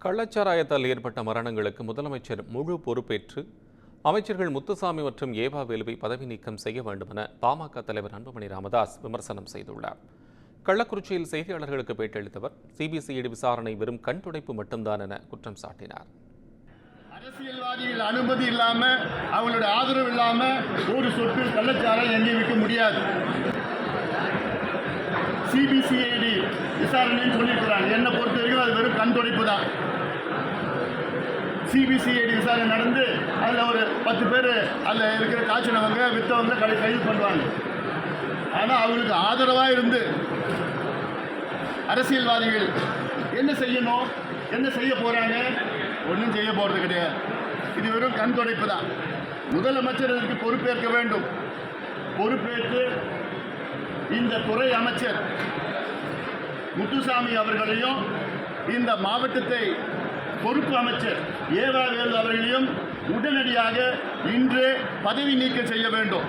கள்ளச்சாராயத்தால் ஏற்பட்ட மரணங்களுக்கு முதலமைச்சர் முழு பொறுப்பேற்று அமைச்சர்கள் முத்துசாமி மற்றும் ஏவா வேலுவை பதவி நீக்கம் செய்ய வேண்டும் என பாமக தலைவர் அன்புமணி ராமதாஸ் விமர்சனம் செய்துள்ளார். கள்ளக்குறிச்சியில் செய்தியாளர்களுக்கு பேட்டியளித்தவர் சிபிசிஐடி விசாரணை வெறும் கண் துடைப்பு மட்டும்தான் என குற்றம் சாட்டினார். அரசியல்வாதிகள் அனுமதி இல்லாம அவங்களோட ஆதரவு இல்லாம ஒரு சொட்டு கள்ளச்சாராயம் எங்கேயும் விற்க முடியாது. சிபிசிஐடி விசாரணைன்னு சொல்லியிருக்கிறாங்க. என்னை பொறுத்த வரைக்கும் அது வெறும் கண் துடைப்பு தான். சிபிசிஐடி விசாரணை நடந்து அதில் ஒரு 10 பேர் அதில் இருக்கிற காய்ச்சினவங்க விற்றவங்க கைது பண்ணுவாங்க. ஆனால் அவங்களுக்கு ஆதரவாக இருந்து அரசியல்வாதிகள் என்ன செய்யணும், என்ன செய்ய போகிறாங்க, ஒன்றும் செய்ய போகிறது கிடையாது. இது வெறும் கண் துடைப்பு தான். முதலமைச்சர் இதற்கு பொறுப்பேற்க வேண்டும். பொறுப்பேற்று இந்த துறை அமைச்சர் முத்துசாமி அவர்களையும் இந்த மாவட்டத்தை பொறுப்பு அமைச்சர் ஏவா வேலு அவர்களையும் உடனடியாக இன்று பதவி நீக்கம் செய்ய வேண்டும்.